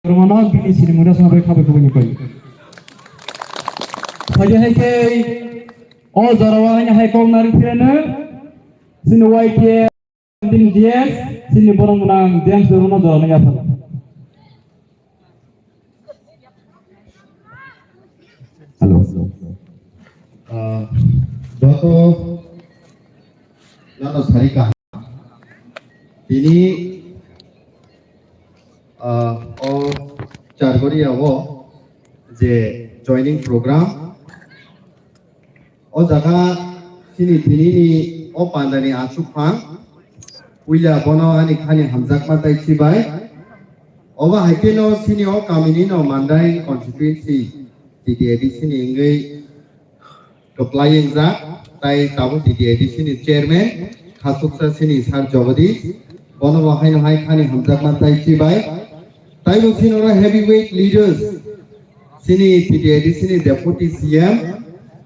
Romano bini sini muda sampai kabe kabe ni koi. Saja hai ke all zarawanya hai kau nari tiana sini white ye din dia sini borong menang dia Romano zarawanya apa? Halo. Doto nano sarika ini চারগড়ি আবো যে joining programme ও জায়গা সিনি তিনিনি ও পান্দানি আচুফাং উইলা বনো আনি খানি হামজাক মাতাই চিবাই ওবা হাইকেনো সিনি ও Kaminey no Mandai constituency টিটিএডি সিনি ইংগৈ টপলাইং যা তাই তাবো টিটিএডি সিনি chairman খাসুকসা সিনি সার জগদীশ বনো হাইনো high খানি হামজাক মাতাই চিবাই তাই বলছেন ওরা হেভিওয়েট লিডার্স সিনি টিটিআইডি সিনি ডেপুটি সিএম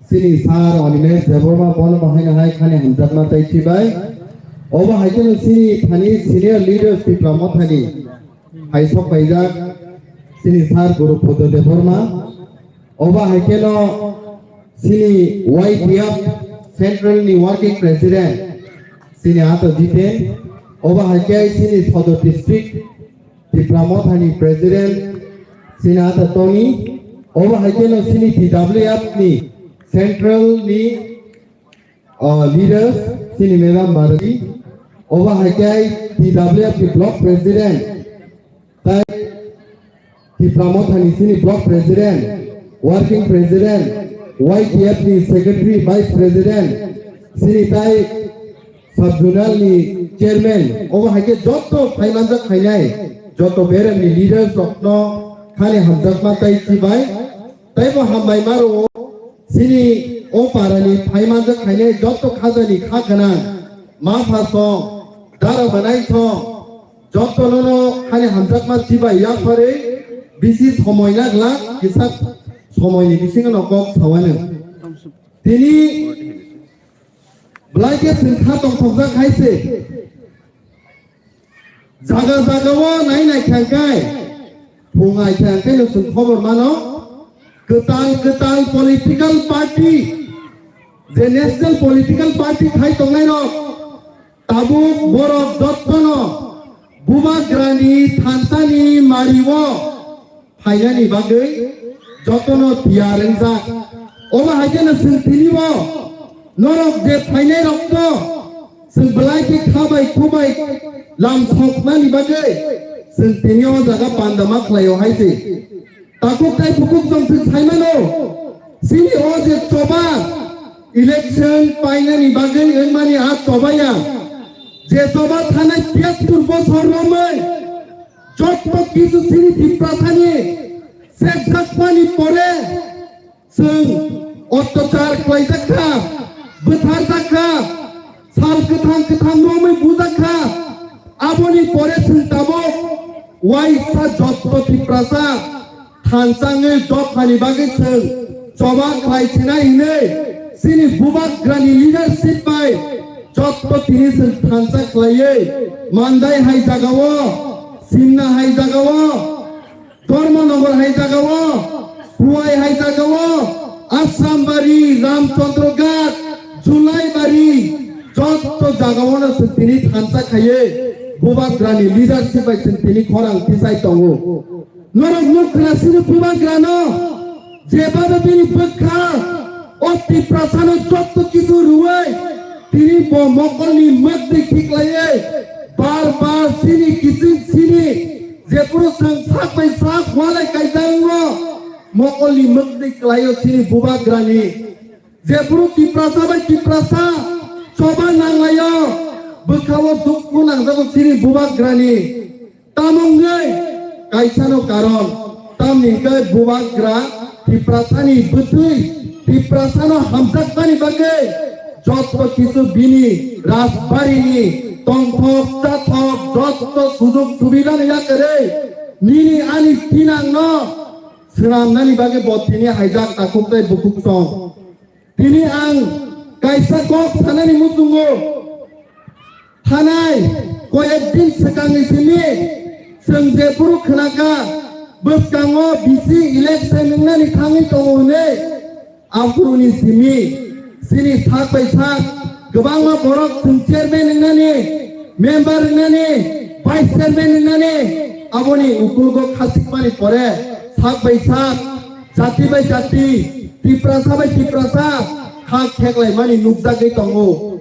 সিনি স্যার অনিমেষ দেববর্মা বন বাহাইনা হাই খানে হামজাকমা তাইছিবাই ওবা হাইকেন সিনি থানি সিনিয়র লিডার্স টিপ্রা মথানি হাই সব পাইজাক সিনি স্যার গুরুপদ দেববর্মা ওবা হাইকেন সিনি ওয়াইপিএফ সেন্ট্রাল নি ওয়ার্কিং প্রেসিডেন্ট সিনি আতো জিতেন ওবা হাইকেন সিনি Sadar district Tipra Mothani President Sinata Tony over Hakeno Sini TWF ni Central ni leaders Sini Madam Bharati over Hakai TWF ni Block President Tai Tipra Mothani Sini Block President Working President YTF ni Secretary Vice President Sini Tai Subzonal ni Chairman over Hakai Joto Finance Khainai যত বেরেনি leader স্বপ্ন খালি হামজাকমা তাই চিবাই তাইবো হামবাই মারো সিনি ও পারানি ফাইমানজা খাইনে যত খাজানি খাগনা মা ফাস দারা বানাই থ যত ননো খালি হামজাকমা চিবাই ইয়া পরে বেশি সময় লাগলা কিসা সময়নি বিসিং নকক সাওয়ানো তিনি ব্লাইকে সিনখা তংসজা খাইছে জাগা জাগাও নাই নাই খাঙ্কাই ফুঙাই খাঙ্কাই লো সুন খবর মানো গোতাং পলিটিক্যাল পার্টি যে ন্যাশনাল পলিটিক্যাল পার্টি খাই তংনাই ন তাবু বরফ দত্তন বুবাগ্রানি থানসানি মারিও ফাইনানি বাগৈ যতন তিয়ারেনজা ওবা হাইজেন সুন তিলিও নরক যে ফাইনাই রক্ত সুন বলাইকে খাবাই খুবাই লাম সকমানি বাগৈ जों तेनियाव जागा पान्दा माखलायाव हायसे ताकुक काय फुकुक जों साइमानो सिनि ओ जे चबा इलेक्शन पाइनानि बागै एमानि आ चबाया जे चबा थानाय 73 বছর রমৈ যত কিছু সিনি টিপ্রাথানি শেখ জাকপানি পরে जों অত্যাচার খাইজাখা বুথার জাখা সাল गोथां রমৈ বুজাখা आबोनि परे सिंताबो वाइसा जत्तो टिप्रासा थानसाङै जखानि बागै जों चबा खाइथिना इनै सिनि बुबाग्रानि लिडारशिप बाय जत्तो तिनि जों थानसा खालायै मान्दाय हाय जागावो सिमना हाय जागावो धर्मनगर हाय जागावो हुवाई हाय जागावो आसामबारि रामचन्द्रघाट जुलाइबारि जत्तो जागावोनो जों तिनि थानसा खायै बुबाग्रानि लिडारशिप बाय जों तिनि खरां पिसाय दङो नरक मुखना सिनि बुबाग्रानो जेबाबो बिनि बोखा अति प्रासानो जत्तो किछु रुवै तिनि मकलनि मध्य खिक्लायै बार सिनि किसिं सिनि जेपुरो जों साखै साख वालाय कायजांनो मकलनि मध्य क्लायो सिनि बुबाग्रानि जेपुरो टिप्रासा बाय टिप्रासा चबा नांलायो बोखावो दुखु नांजागो सिनि बुबाग्रानि तामंगै कायसानो कारण तामनिगै बुबाग्रा टिप्रासानि बोथै टिप्रासानो हामजाकबानि बागै जत्त किछु बिनि राजबारिनि तंथक जाथक जत्त सुजुग सुबिदानि याकरै निनि आनि तिनांनो सोरामनानि बागै बथिनि हायजाक ताकुकै बुकुक सं तिनि आं कायसा कक थानानि मुसुंगो थानाय कयेक दिन सिगांनि सिनि जों जेफोर खोनागा Berkango bisi election nani kami tongone Afruni simi sini sak by sak Gebangma borok sing chairman nani member nani vice chairman nani Aboni ukulgo khasik mani pore sak by sak jati by jati Tipra by Tipra khak kheklai mani nukjagai tongo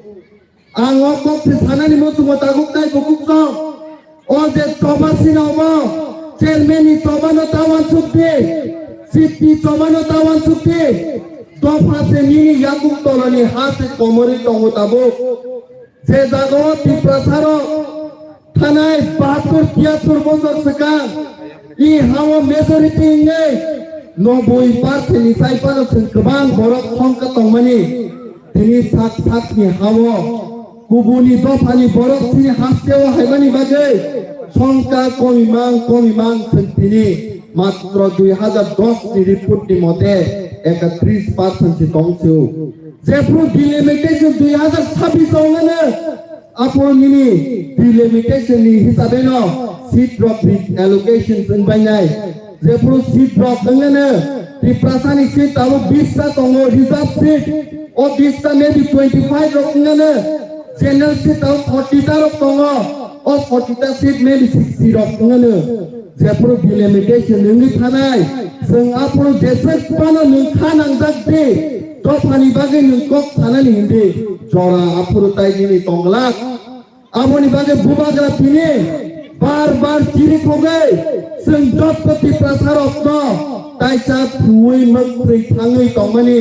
Ang okok si sanani motu motaguk nai bukuk song O je toba sinawa chairman ni toba no tawan sukti siti toba no tawan sukti tofa se nini yakuk tolani hase komori tongo tabo je jago Tipra saro thanai 72-73 bosor sekang I hawa majority ngai 90% ni sai pano sing kebang borok khongka tongmani tini sak ni hawa kubuni dofani borok tini hasewa haibani bagai সংখ্যা কমিমাং তিনি মাত্র 2010 ni report ni mote 31% si tongsu jepro delimitation 2026 ongane apor nini delimitation ni hisabe no seat drop allocation sengbanai jepro seat drop ongane Tiprasani seat alo 20 ta tongo reserve seat o 20 ta maybe 25 rok ongane general seat alo 40 ta rok tongo or 40 seat maybe 60 rok ngane jepro delimitation ngi thanai sing apro jesek pano ngi khanang jakte to pani bage ngi kok thanani hindi jora apro tai ni tonglak amoni bage bubagra pini bar chiri khogai sing jot pati prasarok no tai cha phui mak pri thangai tongmani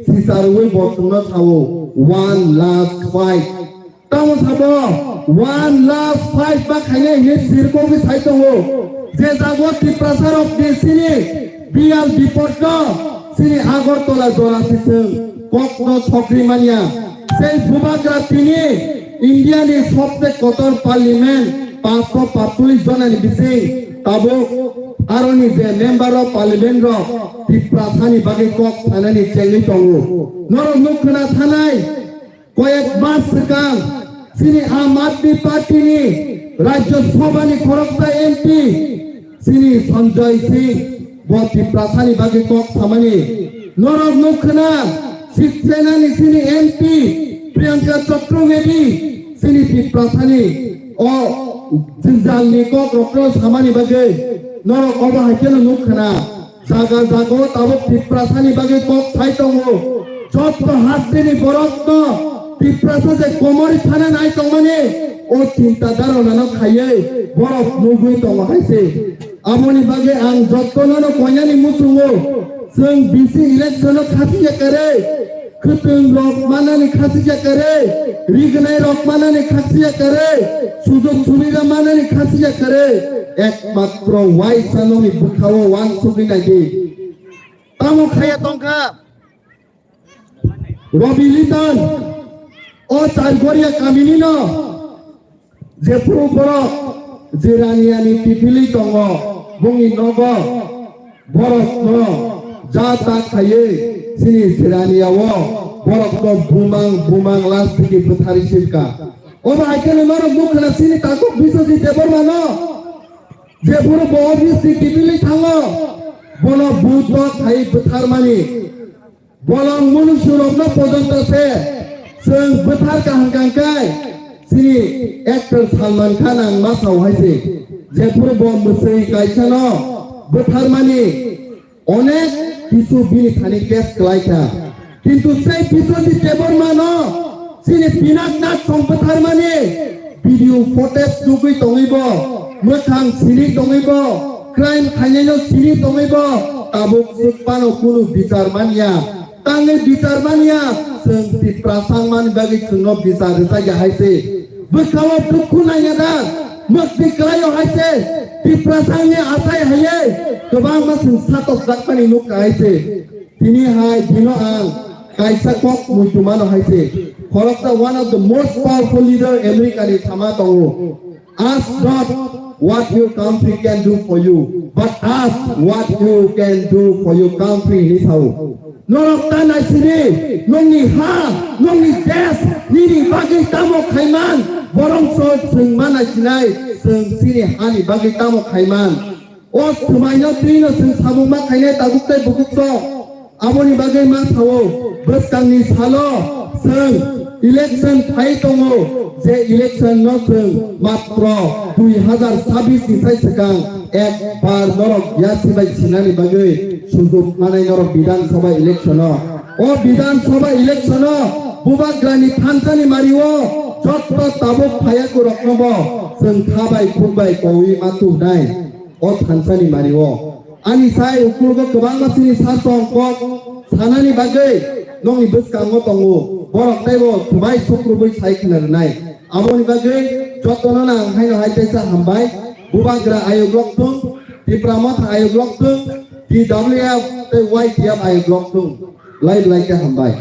sisarui botungna thawo one last fight Tamo sabo one last fight back hane he sirko ki saito ho je jago Tipra sarok de sini bial biporto sini agortola jora siseng kokno chokri mania sei bubagra tini India ni sobse kotor parliament 545 jonani bisi tabo aroni je member of parliament ro Tipra thani bagi kok thanani chengi tongo noro nukhna thanai কয়েক মাস সেকাং সিনি আম আদমি party নি রাজ্য সভানি খরকতা MP সিনি সঞ্জয় সিং বতি প্রাসানি বাগে cock থামানি নরক মুখনা শিবসেনানি সিনি MP Priyanka চক্রবেদী সিনি প্রাসানি ও জিনজালনি cock রক্র থামানি বাগে নরক অবহাইকেন মুখনা জাগা জাগো তাবক প্রাসানি বাগে কক থাইতঙ্গো যত Hasini বরত্ন Tiprasa je komori thana nai tongmani o cinta darona no khaye borof nugui tong haise amoni bage ang jottono no koyani musungo sing bisi election khasiya kare khutung rok manani khasiya kare rignai rok manani khasiya kare sujog subida manani khasiya kare ekmatro wai sanomi bukhawo wang sugi nagi tamo khaya tongkha Robi Litan O Targoria Kaminino Jepro Borok Jiraniani Pipili Tongo Bungi Nogo Borok No Jata Kaye Sini Jirania Wo Borok No Bumang Lastiki Puthari Silka Oba Aikene Maro Bukana Sini Takuk Biso Di Debor Mano Jepro Bovis Di Pipili Tango Bono Buto Kai Puthar Mani Bolong Munusur No Podonta Se Seng betar kahangkangkai sini actor Salman Khan ang masau haise jepur bom musai kaisano betar mani onek kisu bini thani kes klaika kintu sei kisu di tebor mano sini pinak nak song betar mani video footage dugui tongibo mothang sini tongibo crime khaineno sini tongibo tabuk sukpano kunu bicar mania tangi bicar mania seng Tipra sangman bagi keno bisa saja haise berkawa buku nanya dah mesti kelayo haise Tipra sangnya asai haye kebang masing satu zakman inuk haise tini hai dino ang kaisa kok mujumano haise korokta one of the most powerful leader America ni sama tongo ask not what your country can do for you but ask what you can do for your country ni tahu Norok tanah sini, nongi ha, nongi des, nini bagi tamu kaiman, borong so sing mana sinai, sing sini hani bagi tamu kaiman. o semaina trino sen sabuma kaine tabuktai bukukso aboni bagai ma thawo beskangni salo sen election thai tongo je election no sen matro 2026 ni sai sakang ek par norok yasi bai sinani bagai sujud manai norok bidan sabha election o bidan sabha election bubagrani thansani mariwo jotto tabuk phayako roknobo sen thabai khumbai kowi matu dai o thansani mariwo ani sai ukurgo kobang masini sartong kok sanani bagai nongi beskango tongo borok taibo thubai sokrubai sai khnarnai aboni bagai jotto na haino haitaisa hambai bubagra ayog loktung Tipra Motha ayog loktung TWF te YTF ayog loktung lai ke hambai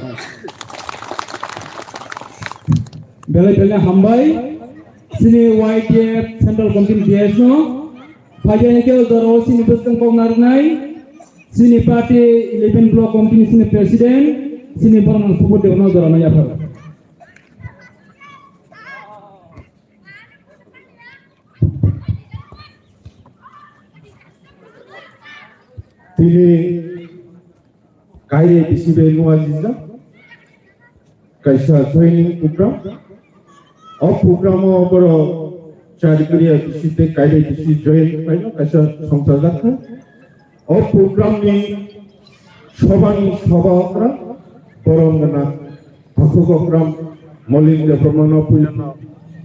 bele hambai sini YTF Central Committee DS no pajanya ke doro sini beskang kongnarnai sini party 11 block committee sini president sini borong support deono doro na yapar তিনি kaire disibe nuajiza kaisa training program o program boro charikriya disite kaire disi join paino kaisa সংসার রাখা o program ni সবানি সভাকরা বরংনা programme মলিন প্রমাণ পুইনা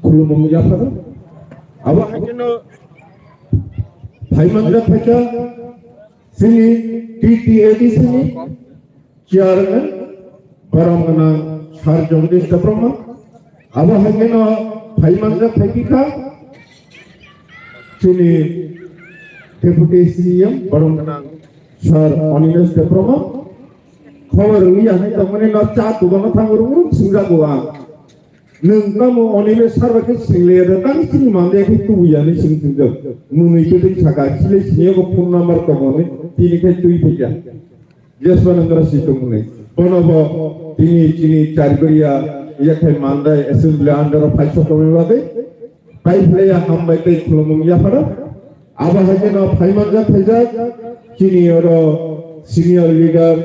খুলুমং জাফার আবা হাইনো ভাইমানরা থাকা sini TTAD sini chairman barangana char jogdish daprama aba hagena bhaimanja thakika sini deputy CM barangana char onilesh daprama khobor liya hai tamane na cha tugana thanguru singa goa nungkamo onilesh sarbake single tang sini mande ki tuya ni singtinga muni ke chaka chile sini ko phone number kamone তিনি কে তুই পিয়া জেসবানন্দর সিটমনে বনব তিনি চিনি চারগরিয়া ইয়াকে মান্দাই assembly under ফাইসো কমিবাদে পাইফলেয়া হামবাইতে খুলমুমিয়া ফাড়া আবা হাজেন ফাইমানজা ফাইজা চিনি ওর senior leader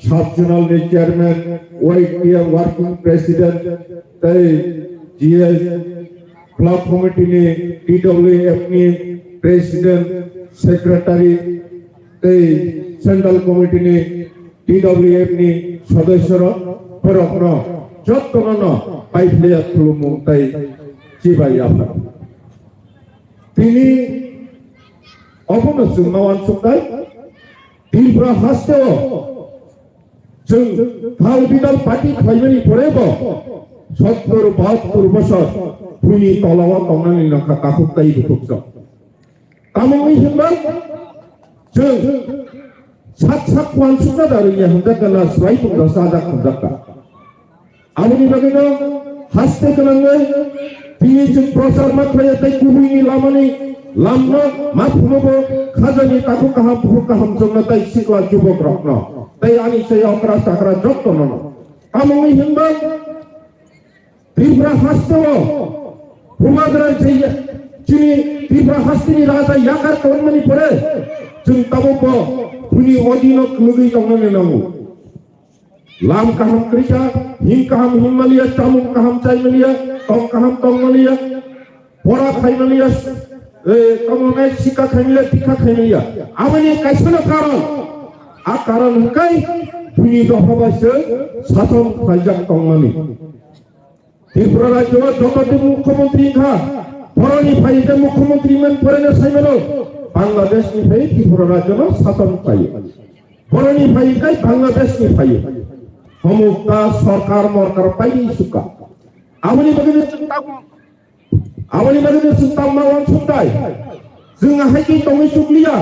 sub zonal chairman YTM working president তাই জিএস ক্লাব কমিটি নে টিডব্লিউএফ নি প্রেসিডেন্ট সেক্রেটারি এই সেন্ট্রাল কমিটি নি টিডব্লিউএফ নি সদস্যরা পরপর যত্ন পাইফলেয়া খুলুমুং তাই চিবাই আফা তিনি অবনসুং মাওয়ান সুকাই ত্রিপুরা হাসতে जों थाल बिदाल पार्टी खायमानि परेबो 70-72 বছর भुइनि तलाव तंनानै नाखा काखुकताय दुखुकस कामंनि हिंबा जों सात वानसुका दारिया हमजाकना स्वाय पुंगा साजा हमजाका आबनि बागैनो हासते गोनाङै दिनै जों प्रचार माखाया ताय गुबुननि लामानि लामनो माफुमबो खाजानि काखु काहाम भुक काहाम जोंना ताय सिख्ला जुबक रखनो ताई आनी से अकरा साकरा जत्तो न कामंनि हिंबा त्रिपुरा हास्तेओ हुमाद्रा चाहिए चिनी त्रिपुरा हास्तेनि राजा याकार कवनमनि परे जों ताबो भुनि अदिनो लुगै तंनानै नांगौ लाम काहाम क्रिका हिं काहाम हिमालिया चामुं काहाम चाइमालिया तंग काहाम तंगमालिया परा खाइमालिया कमने सिका खाइमालिया टिका खाइमालिया आबनि काइसनो कारण आ कारण हकाय भुनि दफाबासो साथम खाइजाक तंगमानि त्रिपुरा राज्य जगत मुख्यमंत्री खा बरनि फाइजे मुख्यमंत्री मन फरेनो साइमेनो बांग्लादेश नि फाइ त्रिपुरा राज्य न साथम खाइ बरनि फाइकाय बांग्लादेश नि फाइ हमुक्ता सरकार मरकार पाइ सुका आबनि बगैनो चिंता मावन सुंदाय जों हाइकि तंगै सुक्लिया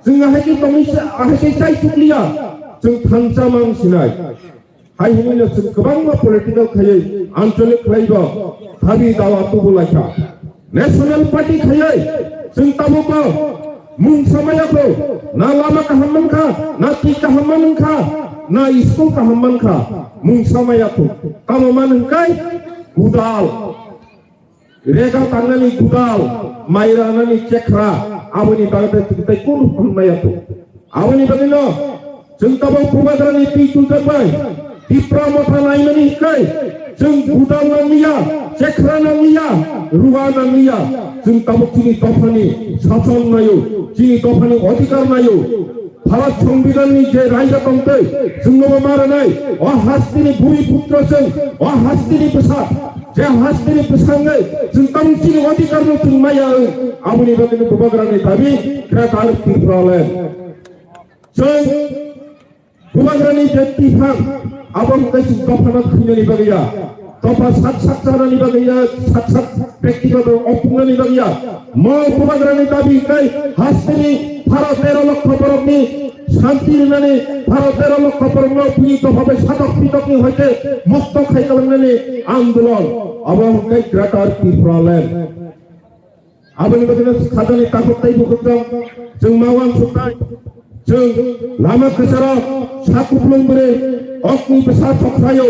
जों हाइकि तंगै हाइकि साइ सुक्लिया जों थांसा मांसिनाय हाइ हिनो जों गोबां पलिटिकल खायै आंचलिक खायबो हाबि दावा तुबुलायखा नेशनल पार्टी खायै जों ताबो मुं समायाखौ ना लामा काहाममनखा ना ति काहाममनखा ना स्कुल काहाममनखा मुं समायाखौ काममान हंखाय गुदाल रेगा तांनानै गुदाल माइरानानै चेख्रा aboni bagate tai kun hunmaya to aboni bagino जों गाबाव प्रबादारनि पितुल जाबाय Tipra Motha naimani kai जों बुदां नांलिया जेख्रा नांलिया रुवा नांलिया जों गाबाव जोंनि दफानि शासन नायो जोंनि दफानि अधिकार नायो भारत संविधाननि जे रायजोखान्थि जोंनोबो मारिनाय अहास्तिनि भूमिपुत्रजों अहास्तिनि बेसाद जे हास्तिनि बेसाङै जों गावसिनि अधिकारखौ जों माया आबुनि बागैनो प्रबादारनि दाबि क्रेटार तिफ्रालेन जों प्रबादारनि जे तिफां abang kai suka panas punya ni bagia, topa sat cara ni bagia, sat praktikal opung ni bagia, mau pemadaran ni tapi kai hasil Bharat 13 লক্ষ বরং ni শান্তি ni Bharat 13 লক্ষ বরং punya topa be satak pitok ni hoite musto khai kalang ni आंदोलन abang kai Greater Tipraland, abang bagia khadani takut tai bukutang, jeng mawang sukai, jeng lama kesara sakuplung bere. Okni besar pokrayo,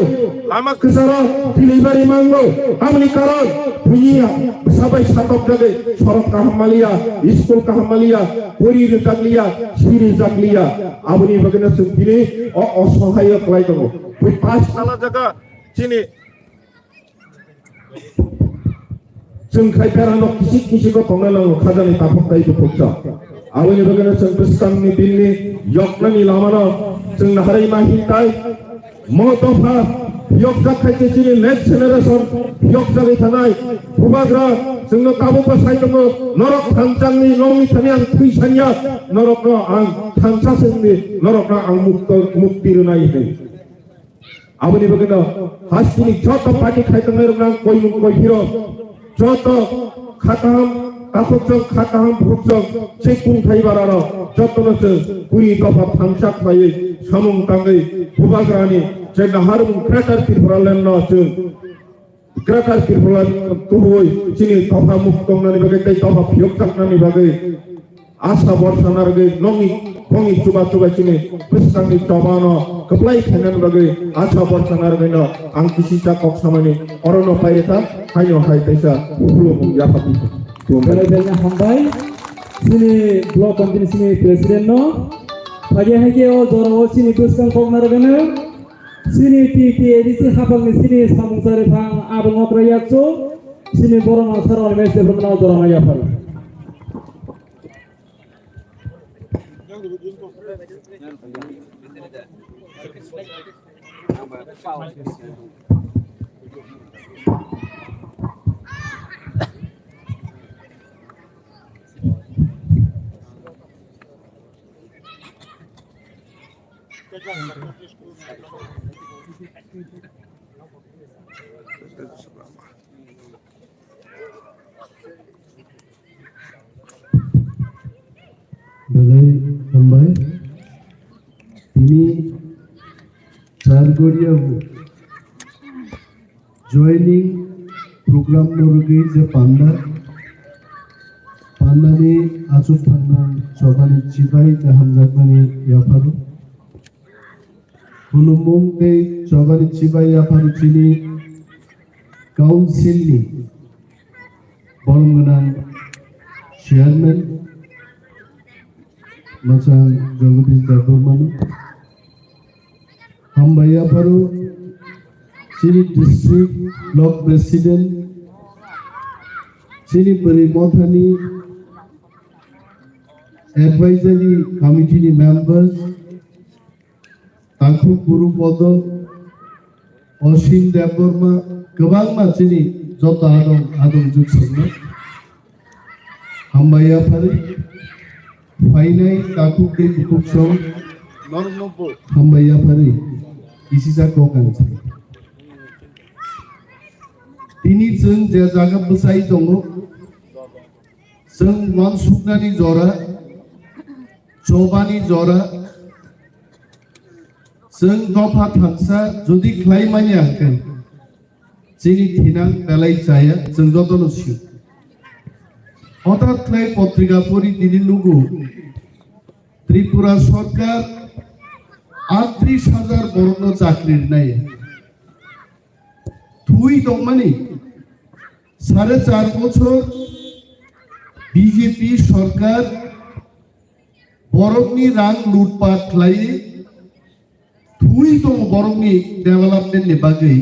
lama kesara delivery manglo, kami karan punya besabai satok jage, sorok kahamalia, iskul kahamalia, puri jaglia, siri jaglia, abuni bagina sendiri, osohaya kelai kamu, pas salah jaga sini, jengkai perano kisi ko pengelang khadani tapok tai itu pokca, abuni bagina sengkesang ni dini, yokna ni lamana, jeng naharai mahitai. Motha yokja khaite chini next generation yokja gai thanai pubagra jengno kabu ko saidongo norok thangsangni longi thanian thuisanya norokno ang thamsa sengni norokno ang mukti runai he abuni bagena hasini joto party khaitangai rang koi hiro joto khatam Kapujok khataham bukjok cekung thaibararo jotnoche puri topa thamsak khai samung tangai pubagrani jena harum Greater Tipraland no chung Greater Tipraland tuhoi chini topa muktongna ni bagai tai topa pyoktakna ni bagai asa borsanar ge nongi kongi chuba chini pistangni tobano keplai khanan bagai asa borsanar ge no ang kisisa kok samani orono paireta hayo hai taisa ulum yapati Belanya Mandai, sini blok komite sini presiden no, pagi hari o joro sini buskan kongnar bena, sini ti edisi hafal sini samung sare phang abang otrayat so, sini borong asar oleh mesej berkenal joro maya phal. Belai Mandai, ini Chargoria joining program Norge je Panda ni Acu Panda Chokani Chibai ke Hamzakmani Yafaru Hunumung ke Chokani Chibai Yafaru Chini Council ni Bolongan Chairman Macam Jogadish Daburmanu Hambaya Paru Sini District Block President Sini Peri Motha ni Advisory Committee Members Tangku Guru Podo Osin Daburma Kebang Macini Jota Adong Juk Segna Hambaya Paru Finai kaku ke bukuk song normobo hambaya pare isi jago kanci ini jeng jaga besai dongo jeng mansuknani jora chobani jora jeng dopa thangsa jodi khlai mani akan jini thinang belai jaya jeng jotono siu হঠাৎ করে পত্রিকা পড়ি তিনি লুগু ত্রিপুরা সরকার ৩৮,০০০ বর্ণ চাকরির নাই তুই দমানি ৪.৫ বছর বিজেপি সরকার বরংনি রাং লুটপাট খালাयो थुई दं बरंनि डेभेलपमेन्टनि बागै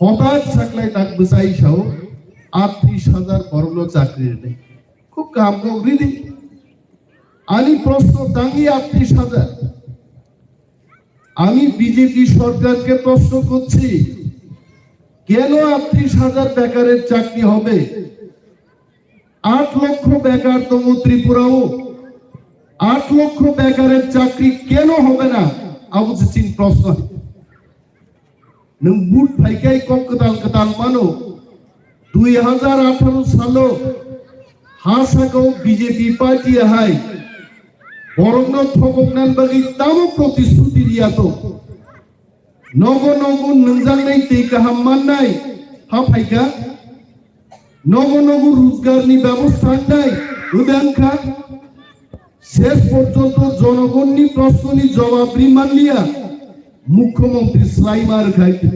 हठाৎ साख्लाय दाग बसाई साव 38,000 बरंनो चाकरि होनाय खूब गाहाम गौरिदि आनी प्रश्न दांगी 38,000 আমি বিজেপি সরকারকে প্রশ্ন করছি কেন 38,000 বেকারের চাকরি হবে 8 লক্ষ বেকার তো ত্রিপুরাও 8 লক্ষ বেকারের চাকরি কেন হবে না আবু চিন প্রশ্ন নং বুট ফাইকাই ককতাল কতাল মানো 2018 সালে হাসাগো বিজেপি পার্টি হাই বরংন থককনান বাগি তামো প্রতিশ্রুতি দিয়াতো নগো নগো নংজাংনাই তে গাहाम মাননাই হা ফাইকা নগো নগো রোজগারনি ব্যবস্থা নাই উদানখা শেষ পর্যন্ত জনগণনি প্রশ্ননি জবাবরি মানলিয়া মুখ্যমন্ত্রী স্লাইমার খাইতে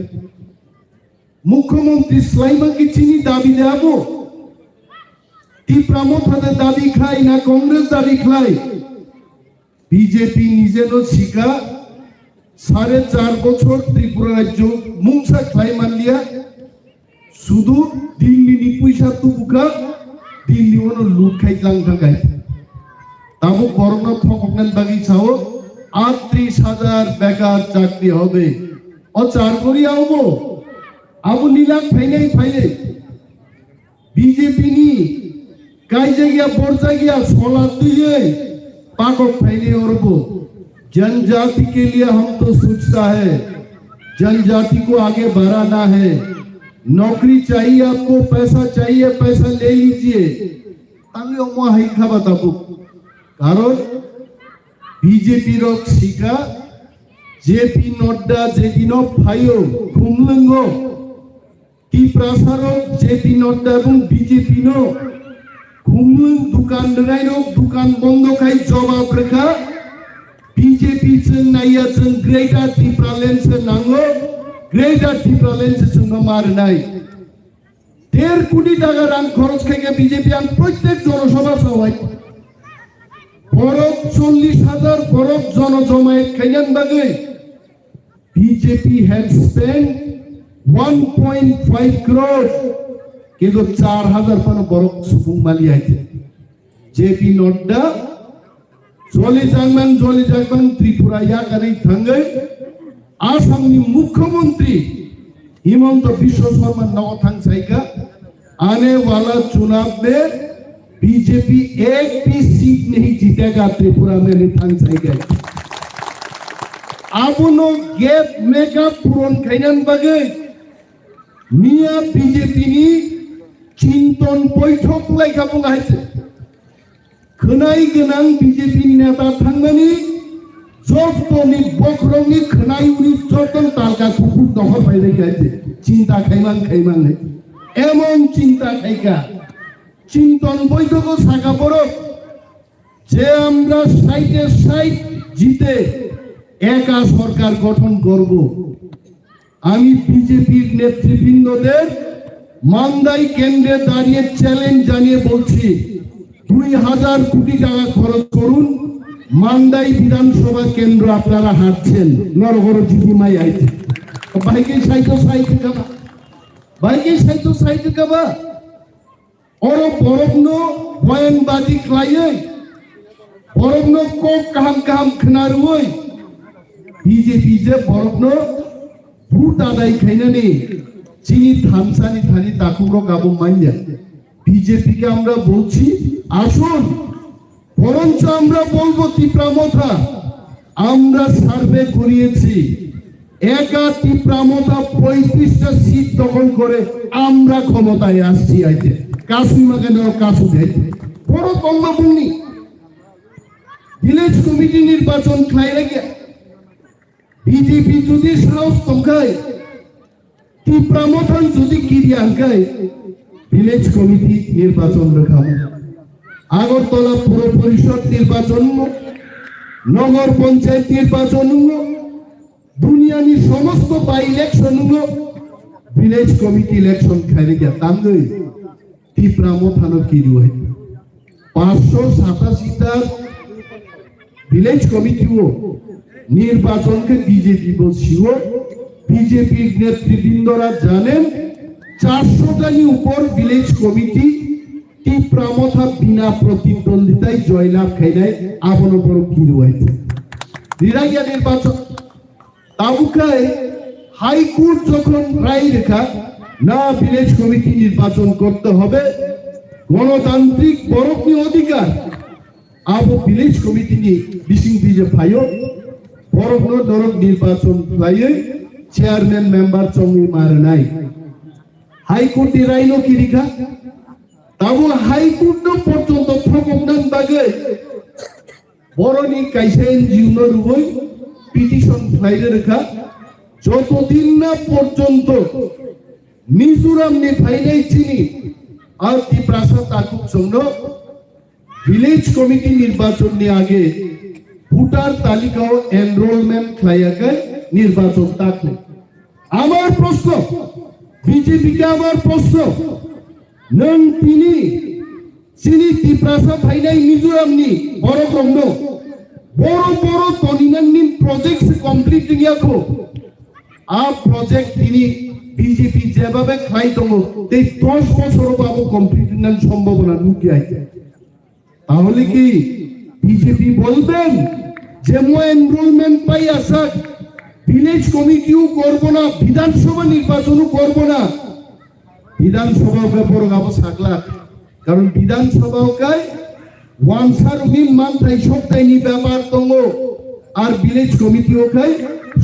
মুখ্যমন্ত্রী স্লাইমা কি চিনি দাবি দেবো টিপ্রা মথাতে দাবি খাই না কংগ্রেস দাবি খাই বিজেপি নিজেরও শিকা 4.5 বছর ত্রিপুরা রাজ্য মুংসা খাই মানলিয়া শুধু দিল্লি পয়সা তুবুকা দিল্লি ওনো লুট খাই লাংথাঙ্গাই তাবো করোনা থকনান বাগি ছাও 38,000 বেকার চাকরি হবে ও চার করি আবো আবু নীলাং ফাইনাই ফাইলে বিজেপি নি কাই জায়গা পড়ছা গিয়া সোলা দিয়ে पाको फैले और वो जनजाति के लिए हम तो सोचता है जनजाति को आगे बढ़ाना है नौकरी चाहिए आपको पैसा चाहिए पैसा ले लीजिए तांगे ओमा हाई खाबा ताबु कारण बीजेपी रक शिका जेपी नड्डा जेदिनो फायो खुमलंगो टिप्रा सारक जेपी नड्डा এবং बीजेपी नो खुमलुं दुकान दराइनो दुकान बंद खाई जवाब रेखा बीजेपी जों नाया जों ग्रेटर टिप्रा लेन्स नांगो ग्रेटर टिप्रा लेन्स जों मारनाय 1.5 কোটি টাকা রান খরচ খাইকে বিজেপি আন প্রত্যেক জনসভা সভায় বরক 40,000 বরক জনজমায়েত খাইনান বাগে বিজেপি হ্যাড স্পেন্ড 1.5 crore কিন্তু 4,000 পানো বড় সুকুম মালি আছে जेपी नड्डा जलि जागमान त्रिपुरा या करे थांगे आसामनि मुख्यमंत्री हिमंत विश्व शर्मा नव थांग साइका आने वाला चुनाव में बीजेपी एक भी सीट नहीं जीतेगा त्रिपुरा में नहीं थांग साइका आबुनो गैप मेकअप पूरन खाइनान बागे मिया बीजेपी नि चिंतन बैठक लायखा बुंगायसे खोनाय गोनां बीजेपी नेता थांनानै जतनि बख्रंनि खोनाय उनि जतन तालका कुकुर दखल पाइले गायसे चिंता खाइमान एमन चिंता खाइका चिंतन बैठक साका बড় যে আমরা সাইটে সাইট জিতে একা সরকার গঠন করব আমি বিজেপির নেতৃবৃন্দদের মান্দাই কেন্দ্রে দাঁড়িয়ে চ্যালেঞ্জ জানিয়ে বলছি 2,000 কোটি টাকা খরচ করুন মান্দাই বিধানসভা কেন্দ্র আপনারা হাঁটছেন নরগর জিপিমাই আইছে বাইকে সাইতো কাবা ওর বরগ্ন বয়ানবাজি ক্লাইয়ে বরগ্ন কোক কাহাম খনারুই বিজেপি যে বরগ্ন ভোট আদায় খাইনানি চিনি থামসানি থানি তাকুরো গাবো মাইয়া বিজেপি কে আমরা বলছি আসুন বরঞ্চ আমরা বলবো টিপ্রা মথা আমরা সার্ভে করিয়েছি একা টিপ্রা মথা 35টা সিট দখল করে আমরা ক্ষমতায় আসছি আইতে কাসুমাকে নাও কাসু দেয় বড় কঙ্গবুনি ভিলেজ কমিটি নির্বাচন খাই লাগে বিজেপি যদি সাহস তমকায় টিপ্রা মথান যদি কিরিয়াঙ্কায় ভিলেজ কমিটি নির্বাচন রাখা আগরতলা পুর পরিষদ নির্বাচন নগর পঞ্চায়েত নির্বাচন দুনিয়ানি সমস্ত by election village committee election খাইলে গিয়া তাঙ্গই টিপ্রা মথানো কিরি হয় 587টা ভিলেজ কমিটিও নির্বাচনকে বিজেপি বলছিল। বিজেপির নেতৃবৃন্দরা জানেন 400টারই উপর ভিলেজ কমিটি টিপ্রা মথা বিনা প্রতিদ্বন্দ্বিতায় জয়লাভ খাইলে আবনো বড় কিরুয়াইছে রিরাইয়া নির্বাচন তাবুকায় হাইকোর্ট যখন রায় রেখা না ভিলেজ কমিটি নির্বাচন করতে হবে গণতান্ত্রিক বরফনি অধিকার আবো ভিলেজ কমিটি নিয়ে বিশিং বিজে ফাইও বরফন দরক নির্বাচন ফাইয়ে চেয়ারম্যান মেম্বার চঙ্গি মারে নাই হাইকোর্টে রাইনো কি রেখা তাবো হাইকোর্ট পর্যন্ত প্রবন্ধন বাগে বরনি কাইসেন জিউনর রুই পিটিশন ফাইলে রেখা যতদিন না পর্যন্ত মিজোরাম নে ফাইলাই চিনি আর ত্রিপ্রাসা তাকুক জন্য ভিলেজ কমিটি নির্বাচন নিয়ে আগে ভোটার তালিকাও এনরোলমেন্ট খাইয়াকে নির্বাচন থাকলে আমার প্রশ্ন বিজেপিকে আমার প্রশ্ন নং তিনি চিনি ত্রিপ্রাসা ফাইলাই মিজোরাম নি বড় কম বড় বড় তনিনান্নি প্রজেক্ট কমপ্লিট নিয়াকো আ প্রজেক্ট তিনি বিজেপি যেভাবে খাই দম এই 10 বছর বাবু কমপ্লিট নান সম্ভাবনা লুকিয়ে আছে তাহলে কি বিজেপি বলবেন যে মো এনরোলমেন্ট পাই আসা ভিলেজ কমিটিও করব না বিধানসভা নির্বাচনও করব না বিধানসভা ব্যাপার গাবো সাকলা কারণ বিধানসভাও কাই ওয়ানসার উইন মানথাই সপ্তাহনি ব্যাপার দङ আর ভিলেজ কমিটিও কাই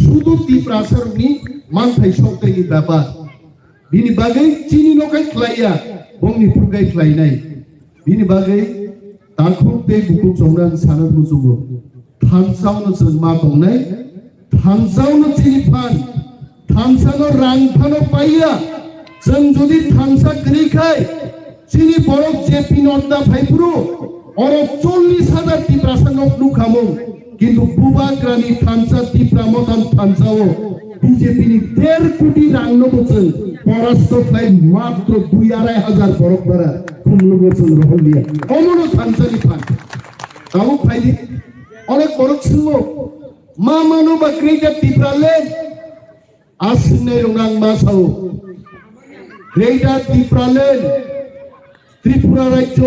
শুধু ত্রিপ্রাসার উইন মানথাই সপ্তাহনি ব্যাপার বিনি বাগै চিনি নকাই খ্লাইয়া বংনি ফুরगाय খ্লাইनाय बिनि बागै दाखुते बुकु चौरान साना बुजुगो थानसावनो जों मा दंनाय थानसावनो चिनि फान थानसानो रां फानो पाइया जों जुदि थानसा ग्रिखाय चिनि बरक जेपि नर्दा फाइफ्रु और 40,000 ত্রিপ্রাসানো नुखामो किन्तु बुबाग्रानि थानसा ত্রিপ্রা मथान थानसाओ বিজেপি নি 1.5 কোটি রাং নবচন পরাস্ত ফ্লাই মাত্র 2-2.5 বরক বারা কুমলো বচন রহলিয়া অমনো থানসানি ফান তাও ফাইলি অনেক বরক ছিল মা মানো বা গ্রেটার ত্রিপুরা লেন আসনে রঙাং মাসাও গ্রেটার ত্রিপুরা লেন ত্রিপুরা রাজ্য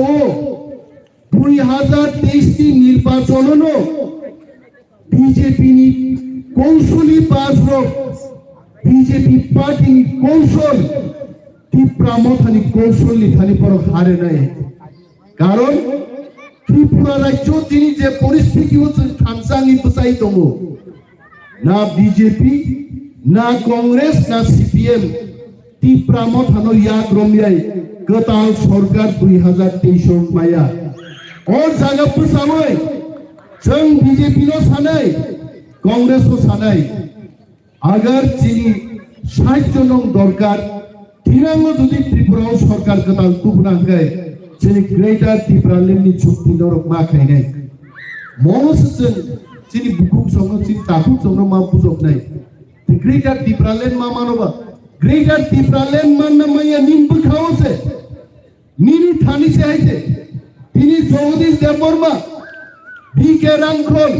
2023 নির্বাচন বিজেপি নি কৌশলী পাঁচরো বিজেপি পার্টি কৌশল ত্রিপুরা মথানি কৌশলী থানি পর হারে নাই কারণ ত্রিপুরা রাজ্য তিনি যে পরিস্থিতি হচ্ছে থানসাঙ্গি বসাই দङ না বিজেপি না কংগ্রেস না সিপিএম ত্রিপুরা মথানো ইয়াদ রমিয়াই গতাল সরকার 2023 মায়া और জায়গা পছামই जों बीजेपी नो सानै कांग्रेस को सानै अगर चिनी 60 जनों दरकार तिरंगो जुदी त्रिपुरा सरकार कताल तुबनांगै चिनी ग्रेटर त्रिपुरा लेमनि चुक्ति नरक मा खाइनाय मनसजों चिनी बुकुक संग चिनी ताकुक संग मा बुजबनाय ग्रेटर त्रिपुरा लेम मा मानोबा ग्रेटर त्रिपुरा लेम मानना मैया निम्बु खाओसे निनी थानी से आइते तिनी जगदीश देवबर्मा बीके रांखल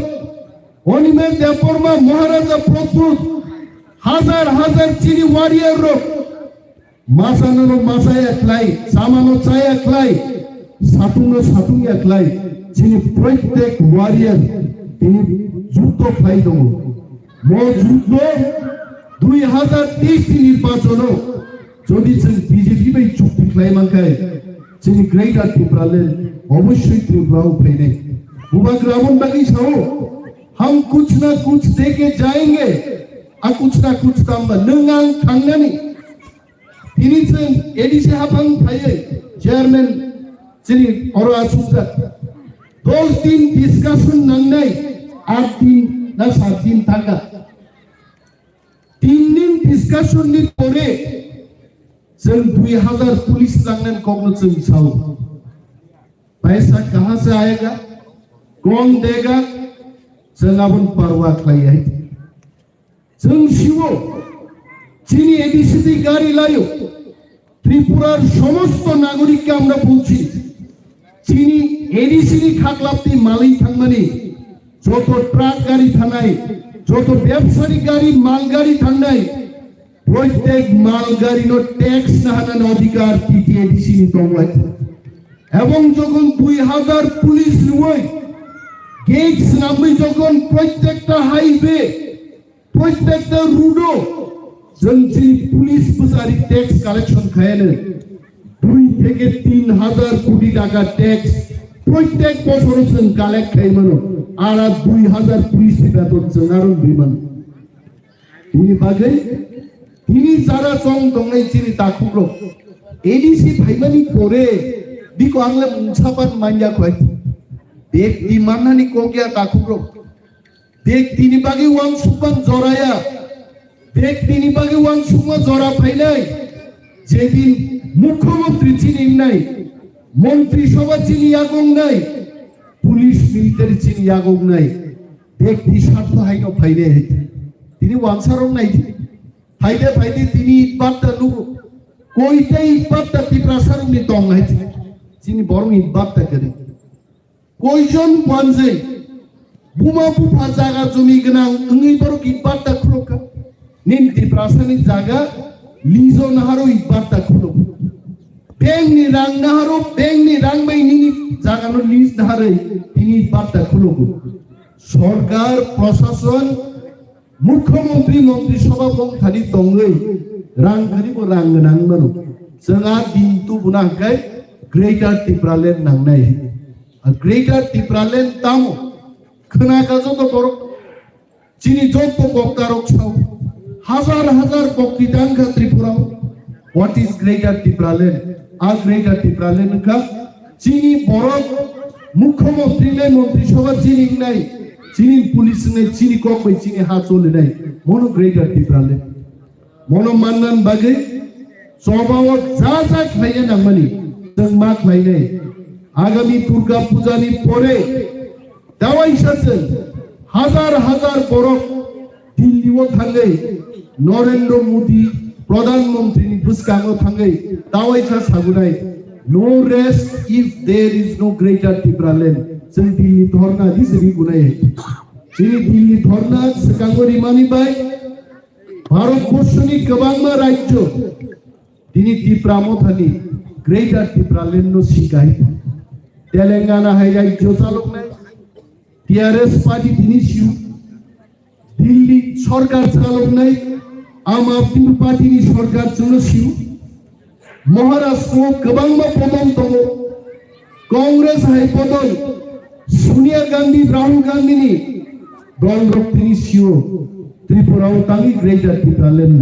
অনিমের দেববর্মা মহারাজা প্রদ্যুৎ হাজার হাজার চিনি ওয়ারিয়ার রোগ মাসানো মাসায় একলাই সামানো চায় একলাই সাতুনো সাতুং একলাই চিনি প্রত্যেক ওয়ারিয়ার তিনি যুদ্ধ ফাই দङ মো যুদ্ধ 2023 নির্বাচন যদি বিজেপি বাই চুক্তি খাই মানকায় চিনি গ্রেটার ত্রিপুরা লেন অবশ্যই ত্রিপুরাও ফাইনে বুবাগ্রামন বাকি সাও हम कुछ ना कुछ देके जाएंगे आ कुछ ना कुछ तंबा नंगांग थांगनानि तिनिजों एडिसे हाफां थायो चेयरमैन चिनि और आसुजा 10 दिन डिस्कशन नांनाय 8 दिन ना 7 दिन थांगा 3 दिन डिस्कशन नि परे जों 2000 पुलिस लांनान कगनो जों साव पैसा कहां से आएगा कौन देगा जोंहाबन पारवा खालाय जों शिवो चिनी एडिसिटी गाड़ी लायो त्रिपुरार समस्त नागरिकকে আমরা বলছি চিনি এডিসিনি খাকলাপতি মালি থাংমানি যত ট্রাক গাড়ি থানায় যত ব্যবসায়িক গাড়ি মাল গাড়ি থানায় প্রত্যেক মাল গাড়ি নো ট্যাক্স নাহানান অধিকার টিটি এডিসিনি দংলাই এবং যখন 2000 পুলিশ রুই গেটস নামে যখন প্রত্যেকটা হাইওয়ে প্রত্যেকটা রুডো জনজি পুলিশ প্রসারি ট্যাক্স কালেকশন খায়নে 2 থেকে 3000 কোটি টাকা ট্যাক্স প্রত্যেক বছর जों কালেক্ট খাইমানো আর 2000 পুলিশ বেতন जों আরো বিমান তিনি বাগে তিনি যারা চং দংলাই চিনি তাকুগ্র এডিসি ভাইমানি পরে বিকো আংলে মুছাপান মাইয়া কয় ব্যক্তি মানহানি কোকিয়া তাকুগ্র ব্যক্তিনি বাগে ওয়াং সুপান জরায়া ব্যক্তিনি বাগে ওয়াং সুমা জরা ফাইলাই যেদিন মুখ্যমন্ত্রী চিনি নাই মন্ত্রিসভা চিনি আগং নাই পুলিশ মিলিটারি চিনি আগং নাই ব্যক্তি স্বার্থ হাইনো ফাইলে তিনি ওয়াংসারং নাই ফাইদে ফাইদে তিনি ইবাদটা নুগো কইটাই ইবাদটা টিপ্রা সারুনি তং নাই চিনি বরং ইবাদটা করে কয়জন পানজে বুমা বুফা জায়গা জমি গোনাं ওই বরং ইবাদটা খুলকা নিন টিপ্রা সানি জায়গা লিজো নাহারো ইবাদটা খুলো বেংনি রাং নাহারো বেংনি রাং মাইনি জায়গানো লিজ নাহারে তিনি ইবাদটা খুলো সরকার প্রশাসন মুখ্যমন্ত্রী মন্ত্রিসভা বংথানি দংलै রাং খারিबो रां गोनां मानु जोंहा दिनतु बुनांखाय ग्रेटार टिप्रालेन्ड नांनाय ग्रेटार टिप्रालेन्ड तामो खोनागा जत बर चिनि जत बक्तारक साव हाजार हाजार बक्तिदांखा त्रिपुराव व्हाट इज ग्रेटार टिप्रालेन्ड आ ग्रेटार टिप्रालेन्ड का चिनि बर मुख्यमंत्री मन्त्रिसभा चिनि नाय चिनि पुलिस ने चिनि कक चिनि हा चले नाय मनो ग्रेटार टिप्रालेन्ड मनो माननान बागे सभाव जा जा खाइने नांमानि जों मा खाइने आगामी दुर्गा पूजानि परे दावाइसाजों हाजार हाजार बरफ दिल्लीआव थाङै नरेंद्र मोदी प्रधानमंत्रीनि बुसकाङाव थाङै दावाइसा साबुनाय no rest if there is no greater Tipraland जों दिल्ली धरना दिसरि गुनाय जोंनि दिल्ली धरना सिगांगरि मानिबाय भारतबर्षनि गोबांमा राज्य दिनै टिप्रा मथानि ग्रेटार टिप्रालेन्ड सिगाय तेलेंगाना हाय राज्य चालकनाय टीआरएस पार्टी दिनै सिउ दिल्ली सरकार चालकनाय आम आदमी पार्टीनि सरकार जोंनो सिउ महाराष्ट्र गोबांमा पदन दङ कांग्रेस हाय पदन सोनिया गांधी राहुल गांधीनि दल रक्तिनि सिउ त्रिपुराव तांगि ग्रेटार टिप्रालेन्ड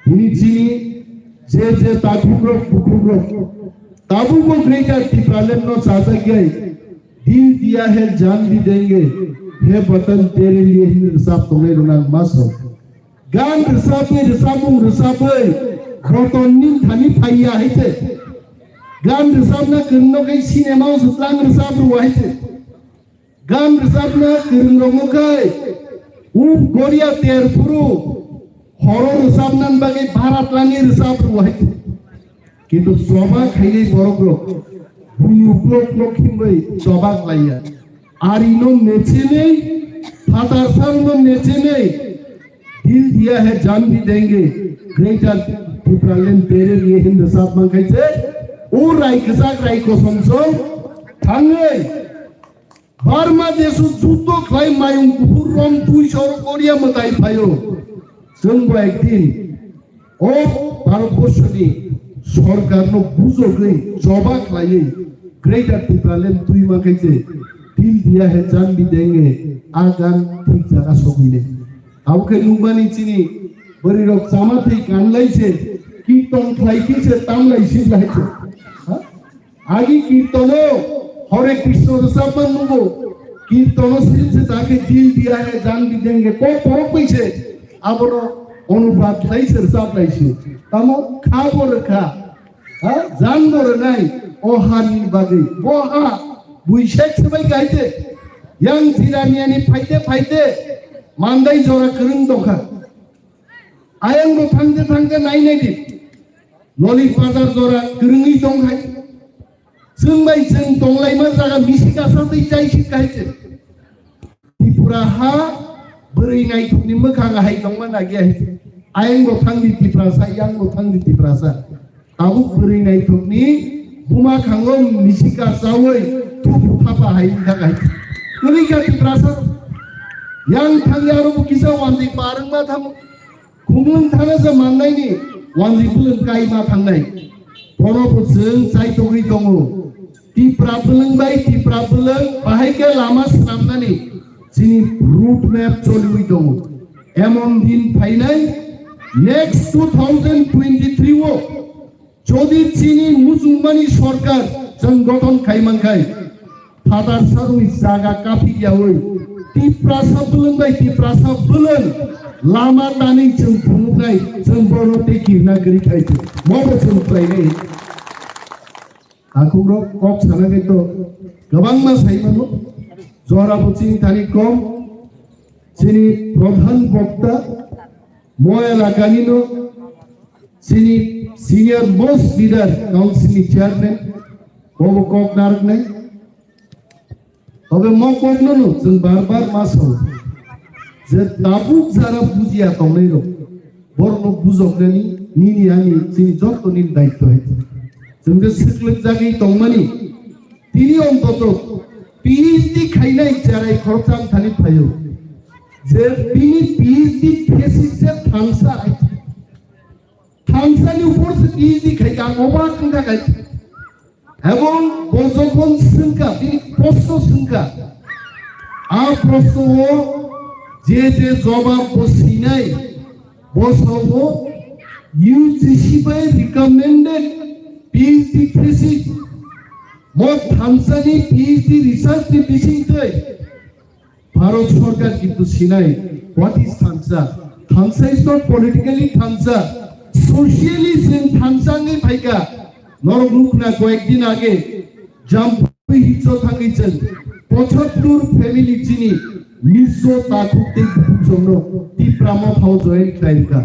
दिनै चिनि जे ताकुग्र बुकुग्र ताबुको ग्रेटार टिप्रालेन्ड नो चाहता गए दिल दिया है जान भी देंगे हे वतन तेरे लिए ही रिसाब तोले रुनाल मासो गान रिसाबै खरतननि थानि फाइया हैते गान रिसाबना करनोकै सिनेमाव सुस्लां रिसाब रुवाइते गान रिसाबना करनोकै उ गोरिया तेरपुरु हरो रिसाबनान बागे भारत लानि रिसाब रुवाइते किन्तु सभा खाइयै बरग्र बुयुक्लक लखिमै सभा लाया आरिनो नेचेनै फातारसारनो नेचेनै दिल दिया है जान भी देंगे ग्रेटार टिप्रालेन्ड तेरे लिए हिंद साथ मांगैছে ও রাইকসাক রাইকসমসম थाङै बार्मा देशु जुद्ध खाय मायुं गुफुर रं दुई सर कोरिया मताय फायो जोंबो एकदिन ओ भारतबर्षनि सरकारनो बुजोगै जबा खायै ग्रेटार टिप्रालेन्ड दुई मांगैছে दिल दिया है जान भी देंगे आगान ठीक जागा सगिने आवके नुबानि चिनि बरि रक सामाथै कानलाइছে कीर्तन खाइकिছে तामलाइছে लाइছে आगे कीर्तन हरे कृष्ण रसापन नुगो कीर्तन से ताके दिल दिया है जान भी देंगे को परक पैसे आबरो अनुवाद लाइছে रसाप लाइছে तामो खाबो रखा जान बर नाय अहानि बागै बहा बुइसेक सबाय गायते यां जिरानियानि फाइते फाइते मान्दाय जरा करं दखा आयांबो थांदे थांदे नायनायदि ललित बाजार जरा करंै दंहाय जों बाय जों दंलायमा जागा मिसिकासादै जाय सिकायसे त्रिपुरा हा बोरै नायथुनि मोखां हाय दंमोन आगे आयं गोथांनि त्रिपुरासा yang गोथांनि त्रिपुरासा आबु बोरै नायथुनि बुमा खांगो मिसिकासावै थुफु थापा हाय थाखाय बोरै त्रिपुरासा yang थांगे आरो किसा वानजि पारंमा थाम गुबुन थाङो माननायनि वानजि बुलन गायमा थांनाय बर'फोर जों जाय दङै दङ त्रिपुरा बुलंबाय त्रिपुरा बुलं बाहायके लामा सामनानै जोंनि रुट मेप चलिबाय दङ एमन दिन फायनाय नेक्स्ट 2023 ও যদি চিনি মুসলমানি সরকার जों गठन खायमानखाय फादार सारुनि जागा काफि गैयावै त्रिपुरासा बुलंबाय त्रिपुरासा बुलं लामा दानि जों बुंनाय जों बर'ते किरना गरिखाय मबो जों प्रायनाय आखुरो कक सानागे तो गोबां मा सायमानो जराबुचिन थानि कम जिनि प्रधान बक्ता मय एलाकानिनो जिनि senior most leader council chairman बबो कक नारगनाय तबे म ककनो जों बार-बार मासाव जे दाबुक जारा बुजिया तंनाय र बरनो बुजबनानि निनि आनि जिनि जतनि दायित्व है जों जे सिक्लिक जागै तंमानि तिनि अन्तत पिएचडि खायनाय जाराय खरचाम थानि फायो जे तिनि पिएचडि थेसिस से थांसानि ऊपर से पिएचडि खायगा अबाक थाखाय এবং বজখন সংখ্যা তিনি প্রশ্ন সংখ্যা আ প্রশ্ন যে যে জবাব বসিনাই বসব UGC by recommended PhD thesis মোট থামসানি পিএইচডি রিসার্চ ডিসিংতৈ ভারত সরকার কিন্তু সিনাই হোয়াট ইজ থামসা থামসা ইজ নট পলিটিক্যালি থামসা সোশিয়ালি जों থামসাङै फायगा नरमुखना कয়েকদিন আগে জাম্পুই হিচো থাঙ্গিছেন ৭৫ ফ্যামিলি চিনি নিজো তাকুতে জন্য টিপ্রা মথাও জয়েন খাইকা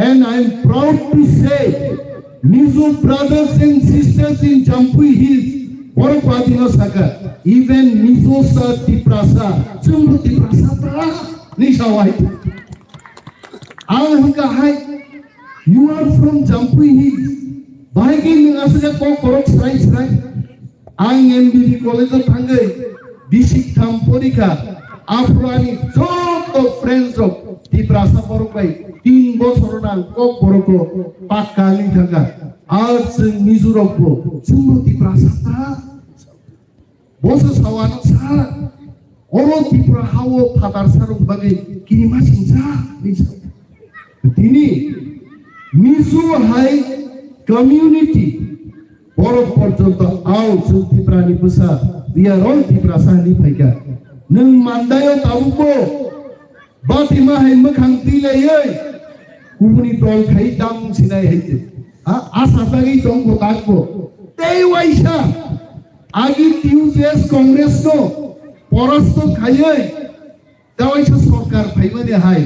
and I am proud to say Mizo brothers and sisters in Jampui Hills Borokwadino Saka even Mizo sa Tiprasa Jumbo Tiprasa ta Nishawai Alhanga hai you are from Jampui Hills Bahagia mengasahkan kau korok serai-serai Ang MBD College Tanggai Disik Tamporika Afrani Joto friends of Tiprasa Borokai 3 বছর nang kok boroko pakali tangga Ar sing Mizuroko Jumbo Tiprasa ta Bosa sawana sa Oro Tipra hawo Padar sarung bagai Kini masing sa Tini Mizu hai community borok porjonto au जों Tiprani besar we are all Tipra sahni phaika nang Mandai tabuko batima hai mokhang tilei kubuni dol khai dam sinai haite asa tagi dong ko takbo tei waisa agi TUS congress no পরাস্ত খাইয়ে তাওয়াইসা সরকার ফাইমানে high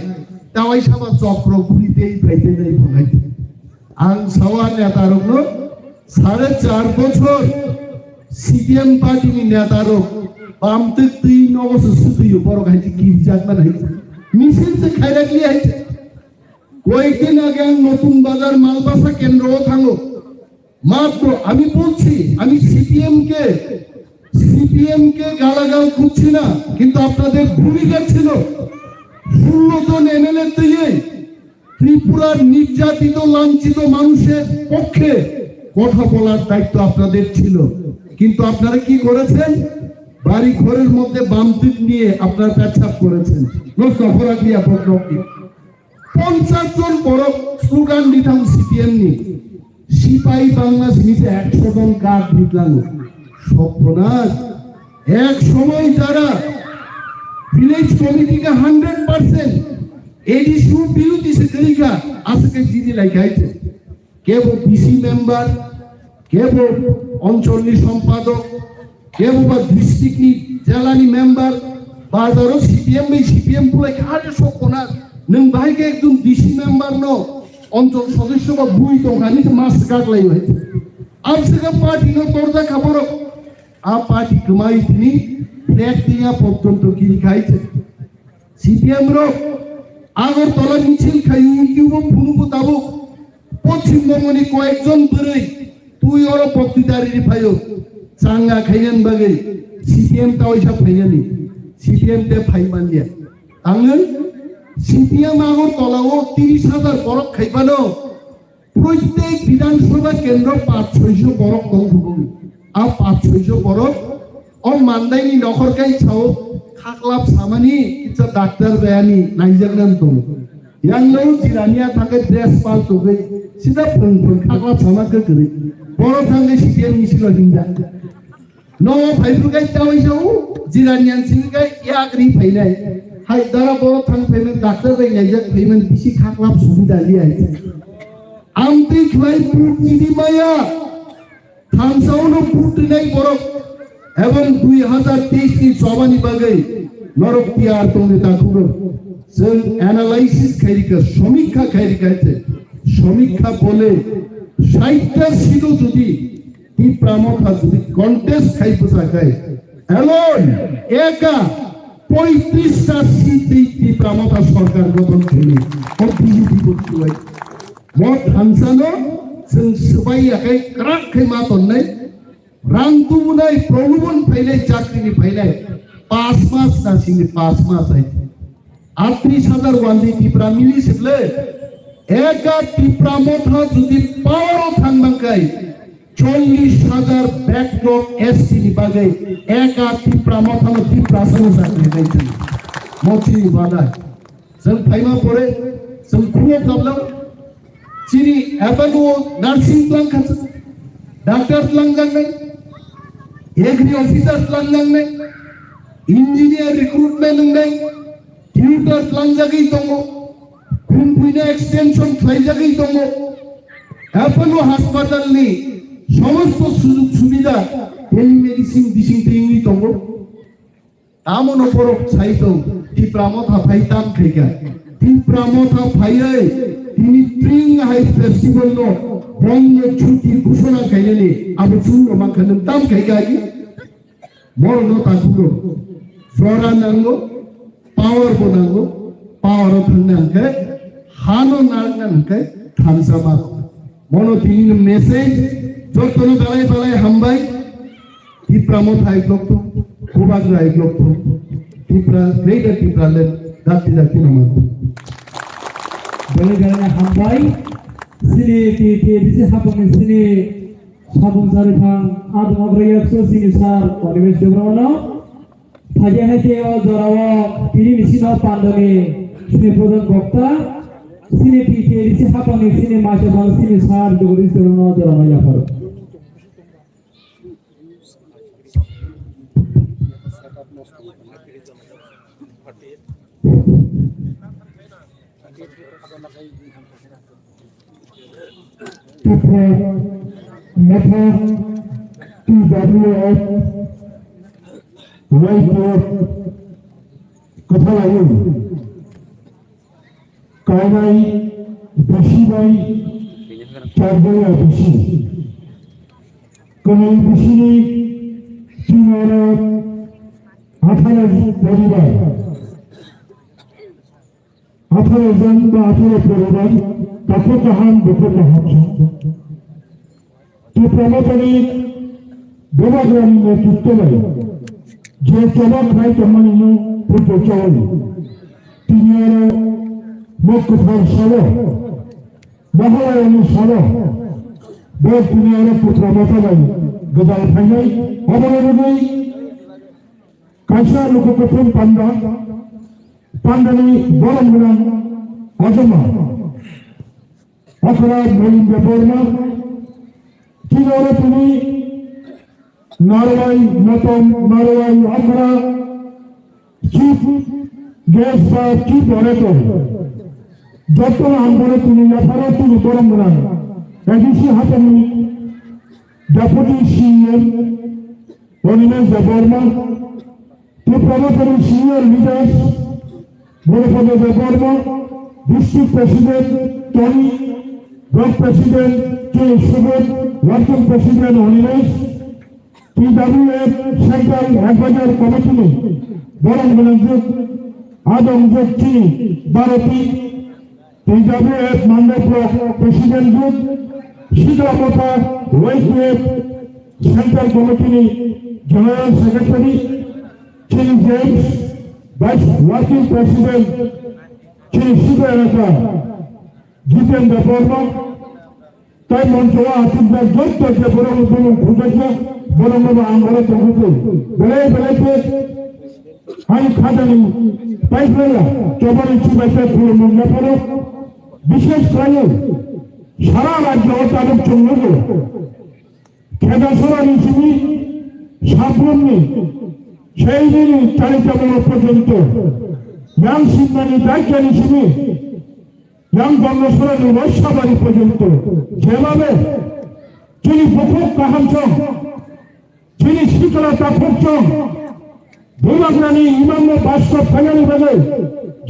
তাওয়াইসা বা চক্র ঘুরিতেই ফাইতে নাই ভাঙাইতে आं सावा नेतारकनो 4.5 বছর CPM পার্টিनि नेतारक बामतक 3 বছর সুতিयो বড় খাইতে কি জাতমান হইছে মিছিলতে খাইরাগলি হইছে কয়েকদিন আগে নতুন বাজার মালবাসা কেন্দ্রও থাঙ্গো মাত্র আমি বলছি আমি সিপিএম কে গালাগাল করছি না কিন্তু আপনাদের ভূমিকা ছিল 16 জন এমএলএ দিয়ে ত্রিপুরার নির্যাতিত লাঞ্ছিত মানুষের পক্ষে কথা বলার দায়িত্ব আপনাদের ছিল কিন্তু আপনারা কি করেছেন বাড়ি ঘরের মধ্যে বামদিক নিয়ে আপনারা পেছাপ করেছেন নষ্ট অপরাধিয়া বকরকি 50 জন বড় স্লোগান দিতাম সিপিএম নি সিপাহী বাংলা জিনিসে 100 জন কাজ দিতলাম সপ্রনাশ এক সময় যারা ভিলেজ কমিটিকে 100% एडीशू बिरुदी से करेगा आज के जीजी लाइकाइते केवल डीसी मेंबर केवल अंचलनी संपादक केवल बा डिस्ट्रिक्ट नि जलानी मेंबर बाजारो सीपीएम पुलाई आरे सकना नों बाहायके एकदम डीसी मेंबर न अंचल सदस्य बा बुई दंखानि मास गागलाय Amsaka party no torda khaboro a party kumai thini flag tinga পর্যন্ত কিল খাইছে সিপিএম ro আগর তলা মিছিল খাই ইউটিউব ফুনুকো তাবো পশ্চিমবঙ্গনি কয়েকজন বরই তুই ওর বক্তৃতারি ভাইও চাঙ্গা খাইয়েন বাগে সিপিএম তা ওইসব খাইয়ানি সিপিএম তে ফাইমান দিয়া আঙ্গন সিপিএম আগর তলাও 30,000 বরক খাইবানো প্রত্যেক বিধানসভা কেন্দ্র 5-600 বরক দংবো আর 5-600 বরক ও মান্দাইনি নখরকাই ছাও খাকলাপ সামানি কিছা ডাক্তার বেয়ানি নাইজাগনান তো ইয়াংলো জিরানিয়া থাকে ড্রেস পাল তো গই সিধা ফোন খাকলাপ সামাকে করে বড় থাঙ্গে সিপিএম মিছিল হিন্দা নো ফাইফুগাই তাওইসাও জিরানিয়ান সিংগাই ইয়াগরি ফাইনাই হাই দারা বড় থাং ফাইমেন ডাক্তার বাই নাইজাক ফাইমেন বিসি খাকলাপ সুবিধা লিয়াই আমতি খলাই পুটি মায়া থামসাউনো পুটি নাই বড় এবং 2023 নি সবানি বাগে নরক তিয়ার তোনে তাকুগো जों অ্যানালাইসিস খাইরিকা সমীক্ষা খাইরিকাতে সমীক্ষা বলে 60টা সিট যদি টিপ্রা মথা যদি কন্টেস্ট খাইতে চায় এলন একা 35টা সিট টিপ্রা মথা সরকার গঠন করে বিজেপি করতে হয় মত হানসানো जों সবাই একাই ক্রাক খাই মাতননাই রাং তুমুনাই প্রলোভন ফাইলে চাকরিনি ফাইলে 5 মাস না সিংনি 5 মাস আই 38,000 ওয়ান্দি টিপ্রা মিলিছিলে একা টিপ্রা মথা যদি পাওয়ার থাকবাঙ্কাই 40,000 ব্যাকলগ এসসি নি বাগে একা টিপ্রা মথা টিপ্রা সমস্যা খাইছে মচি বাদা जों ফাইমা পরে जों খুব কাবলাম চিনি এবানো নার্সিং প্ল্যান খাচ্ছে ডাক্তার প্ল্যান গাঙ্গাই এগ্রি অফিসার প্ল্যান গাঙ্গাই ইঞ্জিনিয়ার রিক্রুটমেন্ট গাঙ্গাই টিউটর প্ল্যান জাগি দঙ্গো কুমপুইনা এক্সটেনশন খাই জাগি দঙ্গো এপনো হাসপাতাল নি সমস্ত সুযোগ সুবিধা টেলিমেডিসিন দিসিং টিংনি দঙ্গো তামনো পরক ছাইতো টিপ্রা মথা ফাইতাম খাইকা টিপ্রা মথা ফাইয়ে তিনি ট্রিং হাই ফেস্টিভ্যাল নো বন্ধ ছুটি ঘোষণা খাইলে আবু চুন্ন মাখানে দাম খাইকা কি বড় নতা গুলো জরা নাঙ্গো পাওয়ার বনাঙ্গো পাওয়ার থাঙ্গাঙ্কে হানো নাঙ্গাঙ্কে থানসামা মনো তিনি মেসেজ যতনো বেলায় বেলায় হামবাই টিপ্রা মথা এক লক্ষ খুবাগ্রা এক লক্ষ টিপ্রা গ্রেটার টিপ্রা লেন দাতি দাতি নামা beli galanya hambai sini ti disi hapung sini sabung sari phang adu magraya so sini sar paribesh debrano phaje hate o jorawo tiri misino pandani sini prodhan bokta sini ti disi hapung sini mache bang sini sar dogris debrano jorano yapar Tipra, Motha, TWF, Whiteboard, কথা লাগে কায়নাই বেশি by চারজনে বেশি কোন বেশি চীনের 18 পরিবার 18 জন বা 18 পরিবার তাকে জাহান দেখে হচ্ছে তো প্রমোটরি দেবাগ্রামী নেতৃত্ব নেই যে চলক ভাই তেমন পুজো চল তিনি মুখ্য সল মহালয়নী সল বেশ তিনি পুত্র মতাবাই গদাল ফাইনাই অবরোধী কাঁচা লোক প্রথম পান্ডা পান্ডানি বরম গুলাম অজমা অথবা মলিন্দ বর্মা কিভাবে তুমি নরওয়াই নতম নরওয়াই আমরা চিফ গ্যাস বা চিফ অনেকর যত আন্দোলনে তুমি এফারে তুমি বরম গুলাম এডিসি হাতানি ডেপুটি সিএম অনিমেষ বর্মা তো প্রমোটরি সিনিয়র লিডার্স বড়পদ Barma district president Tony block president Shri Subodh working president Animesh TWF central adviser committee বরং মনোযোগ আদমযোগ চিনি Bharati TWF Mandai block president group শীতলা Motha YTF central committee general secretary চিনি জেমস ভাইস ওয়ার্কিং প্রেসিডেন্ট চিনি শিব এলাকা জিতেন্দ্র বর্মা তাই মঞ্চওয়া আতিকদার যত যে বরং বরং খুঁজেছে বরং আমরা তো বেড়ে বেড়েছে আমি খাদানি পাইফেলা চবারি চুবাইতে পুরো মঙ্গা পড়ো বিশেষ করে সারা রাজ্য তাদের চন্দ্র খেদাসরা নিচিনি সাবরণী সেই দিনই চারিতামূল পর্যন্ত ইয়াং সিন্নানি দায়িত্ব নিচিনি ইয়াং বর্ণসরা নিবসাবাড়ি পর্যন্ত যেভাবে যিনি বহু কাহামচং যিনি শীতলতা ফুকচং ভূমাগ্রানী ইমাম বাস্তব ফেলানি বেগে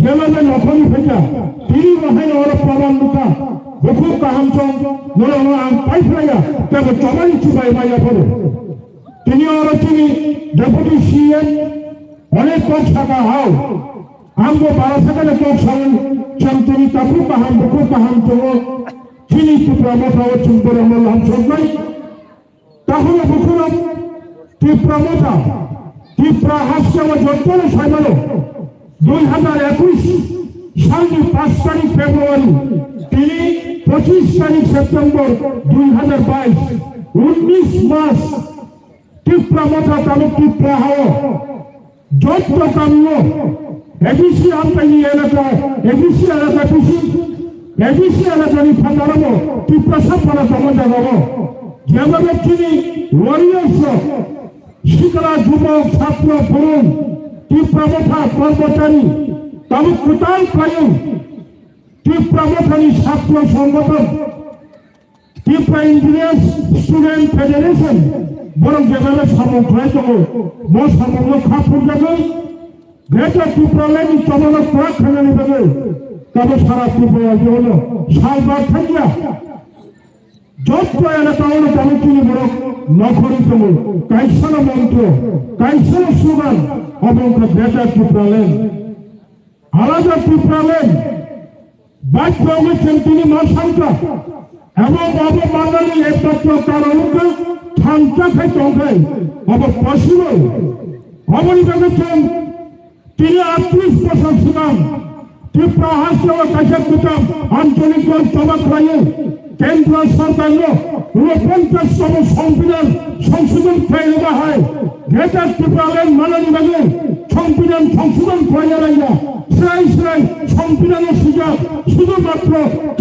যেভাবে নখনি ফেজা তিনি রহাই ওর প্রমাণ লুকা বহু কাহামচং মনে আম পাই ফেলা তবে চমাই চুবাই মাইয়া পড়ে তিনি ওর তিনি ডেপুটি সিএম অনেক কম টাকা হাও আমগো 12 সেকেন্ডে কম সারেন চন্দ্রী কাপু কাহাম বহু কাহামচং তিনি ত্রিপুরা মথা ও চুম্বর আমল হামচং নাই তাহলে বহুরাম ত্রিপুরা মথা ত্রিপুরা হাসছে যন্ত্রণা সাইমাল 2021 সালের 5 তারিখ ফেব্রুয়ারি তিনি 25 তারিখ সেপ্টেম্বর 2022 19 মাস ত্রিপুরা মথা তালুক ত্রিপুরা হাওয়া যত কামিও এবিসি আমতাই এলাকা এবিসি এলাকা পিসি এবিসি এলাকা নি ফান্দারাবো ত্রিপুরা সাপারা জমা যাবো যেভাবে তিনি ওয়ারিয়ার্স শিক্ষা যুবক ছাত্র তরুণ ত্রিপুরা মথা কর্মচারী তালুক কোটাল প্রায় ত্রিপুরা মথানি ছাত্র সংগঠন ত্রিপুরা ইঞ্জিনিয়ার্স স্টুডেন্ট ফেডারেশন বরং যেভাবে সমন্বয় তো সমন্বয় খাপুর যাবে গ্রেটার ত্রিপুরা ল্যান্ড চলনা কয়েক খানানি দেবে তবে সারা ত্রিপুরা হল সালবার থাকিয়া যত এলাকা হলো তবে তিনি বড় নখরিত কাইসন মন্ত্র কাইসন সুগান এবং গ্রেটার ত্রিপুরা ল্যান্ড আলাদা ত্রিপুরা ল্যান্ড বাধ্য হয়েছেন তিনি মাসালকা এবং বাঙালি একমাত্র কারণকে ঠান্ডা খাই টঙ্কাই পসিবল অবনীবেন তিনি 38 বছর ছিলাম ত্রিপুরা হাসপাতাল কাছে দিতাম আঞ্চলিক জমা খাইয়ে কেন্দ্র সরকার 49তম সংবিধান সংশোধন করে দেওয়া হয় গ্রেটার ত্রিপুরা ল্যান্ড মানানি বাগে সংবিধান সংশোধন করে রাইয়া সেরাই সেরাই সংবিধানের সুযোগ শুধুমাত্র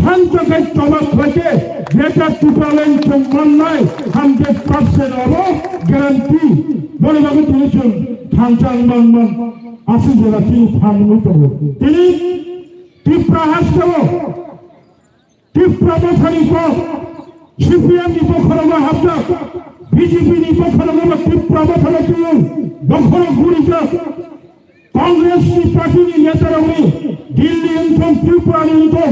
খানচকের জমা খাইতে গ্রেটার ত্রিপুরা ল্যান্ড সম্মান নয় 100% হব গ্যারান্টি বলে বাবু তুলেছেন খানচান মান আসি যারা তিনি ফার্মিত তিনি ত্রিপুরা হাসপাতাল ত্রিপুরা মথানি সিপিএম নিপক্ষরমা হাবজা বিজেপি নিপক্ষরমা ত্রিপুরা মথানি তুলুন দখল গুড়িটা কংগ্রেস পার্টি নেতারা Delhi income Tripura income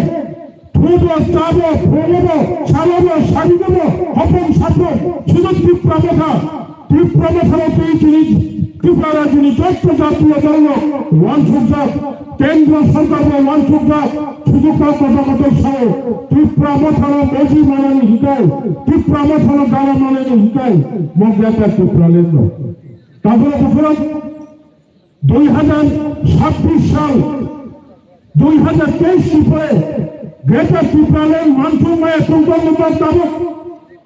food চাব ফোনব চালব সারিব হপন সাধব শুধু ত্রিপুরা মথা তিনি ত্রিপুরা রাজনী যত জাতীয় দল ওয়ানসুক কেন্দ্র সরকার ওয়ানসুক শুধু কত সহ ত্রিপুরা মথানো মজি মানানি হিকায় ত্রিপুরা মথানো গালা মানানি হিকায় মগ্রাটা ত্রিপুরা লেন তারপরে বছর 2026 সাল 2023 পরে গ্রেটার ত্রিপুরা লেন মানসুমায় সংকল্প দাবক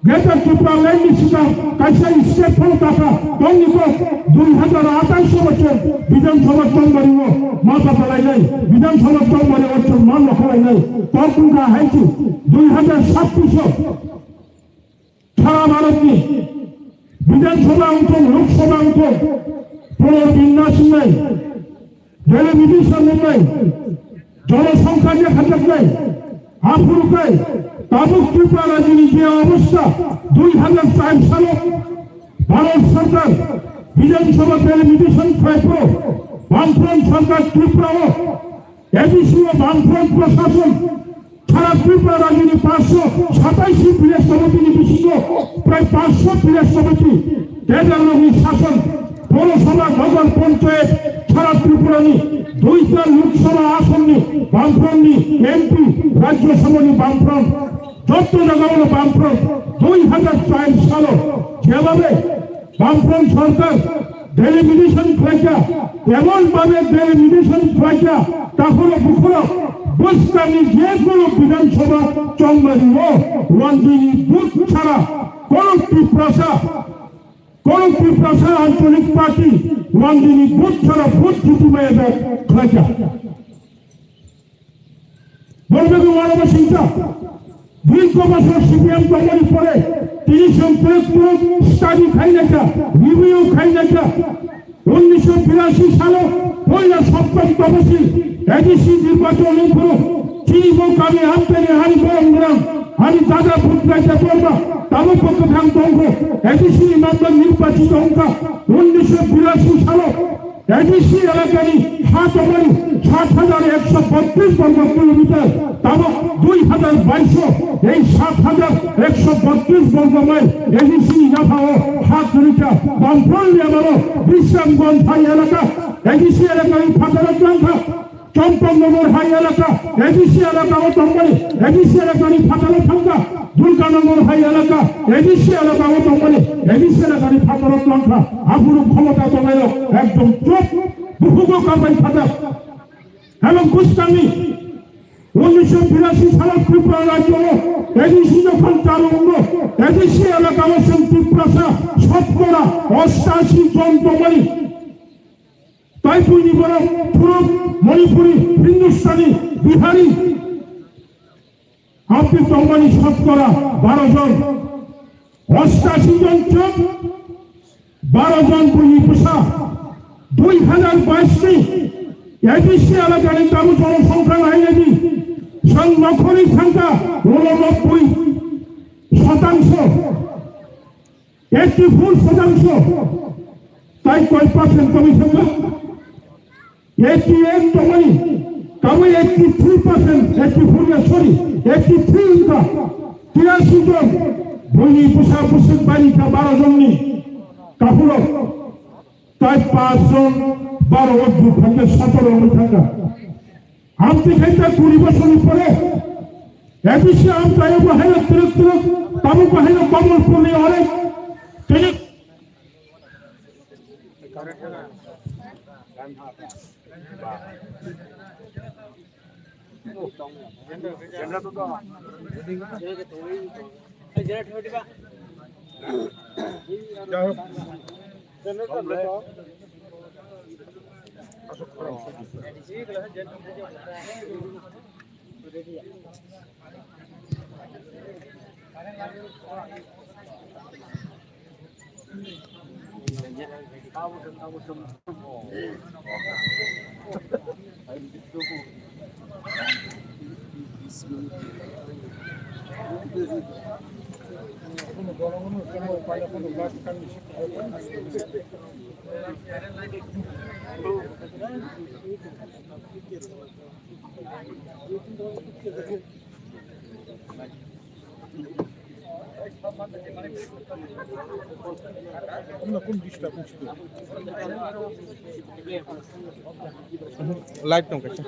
গ্রেটার ত্রিপুরা লেন নিশ্চিত কাছে স্টেপ ফল টাকা দন্ডিত 2028 বছর বিধানসভা চলবাড়ি মাথা ফেলাই নাই বিধানসভা চলবাড়ি বছর মান ফেলাই নাই তখনকার হাইছি 2026 সারা ভারতনি বিধানসভা অংশ লোকসভা অংশ পুনর্বিন্যাস নাই টেলিভিশন নাই জনসংখ্যা যে খাতাক নাই আফ্রিকায় তাবুক ত্রিপুরা রাজনীতি যে অবস্থা 2004 সালে ভারত সরকার বিধানসভা টেলিভিশন ক্ষেত্র বামফ্রন্ট সরকার ত্রিপুরা এবিসি ও বামফ্রন্ট প্রশাসন সারা ত্রিপুরা রাজনীতি 527 প্লেস কমিটি বিশিষ্ট প্রায় 500 প্লেস কমিটি কেন্দ্রীয় শাসন পৌরসভা নগর পঞ্চায়েত সারা ত্রিপুরা নি 2টা লোকসভা আসন নি বামফ্রন্ট নি এমপি রাজ্যসভা নি বামফ্রন্ট যত জায়গা হলো বামফ্রন্ট 2004 সালে যেভাবে বামফ্রন্ট সরকার ডেলিমিটেশন খোঁজা এমন ভাবে ডেলিমিটেশন খোঁজা তাহলে বুকুলো বস্তানি যে কোনো বিধানসভা চম্বারি ও রঞ্জিনী বুথ ছাড়া কোন ত্রিপ্রাসা আঞ্চলিক পার্টি রঞ্জিনী বুথ ছাড়া ভোট জুটি মেয়ে খোঁজা বলবে তো মানবসিংটা দীর্ঘ বছর সিপিএম কোম্পানি পরে তিনি সম্পর্ক স্টাডি খাই না রিভিউ খাই না 1982 সালে পয়লা সপ্তম তফসিল এডিসি নির্বাচন চিনি মোকামে আমদানি হারি বরং হারি দাদা পুত্রাইতে করবা তাবু পক্ষ থাকত অঙ্ক এডিসি মামলার নির্বাচিত অঙ্ক 1982 সালে এডিসি এলাকারই 7,132 বর্গ কিলোমিটার তাও 2022 এই 7,132 বর্গ মাইল এডিসি এলাকা হাত ধরিটা বামফ্রন্ট এলাকা বিশ্রামগঞ্জ হাই এলাকা এডিসি এলাকায় ফাঁকার সংখ্যা চম্পকনগর হাই এলাকা এডিসি এলাকা ও তম্বলি এডিসি এলাকায় ফাঁকার সংখ্যা দুর্গানগর হাই এলাকা এডিসি এলাকা ও তম্বলি এডিসি এলাকায় ফাঁকার সংখ্যা আপুরু ক্ষমতা জমাইল একদম চোখ বহু কামাই ফাঁকা এবং বুঝতামি 1982 সালে ত্রিপুরা রাজ্য এডিসি যখন চালু হলো এডিসি এলাকা অবশ্য ত্রিপুরা শতকরা 88 জন তম্বলি তাইপুরি বড় পুরো মণিপুরি হিন্দুস্তানি বিহারি আপনি তম্বানি শতকরা 12 জন 88 জন চোখ 12 জন পুঁজি পোষা 2022 এডিসি এলাকার কারো জনসংখ্যা হাইলেনি সংরক্ষণের সংখ্যা 89%, 84%, তাই কয় পার্সেন্ট কমিশন 88 তমানি কামে 83%, 83 ইনকা 83 জন বইনি পোষা পোষক বাড়িটা 12 জন নি কাপুর তাই 5 জন 12 অদ্ভুত থাকে 17 থাকা আমতি খাইটা 20 বছর পরে এবিসি আম তাই বাহিরে তুরত তাবু বাহিরে কমল পড়ে অনেক তিনি লাইট দম কাছে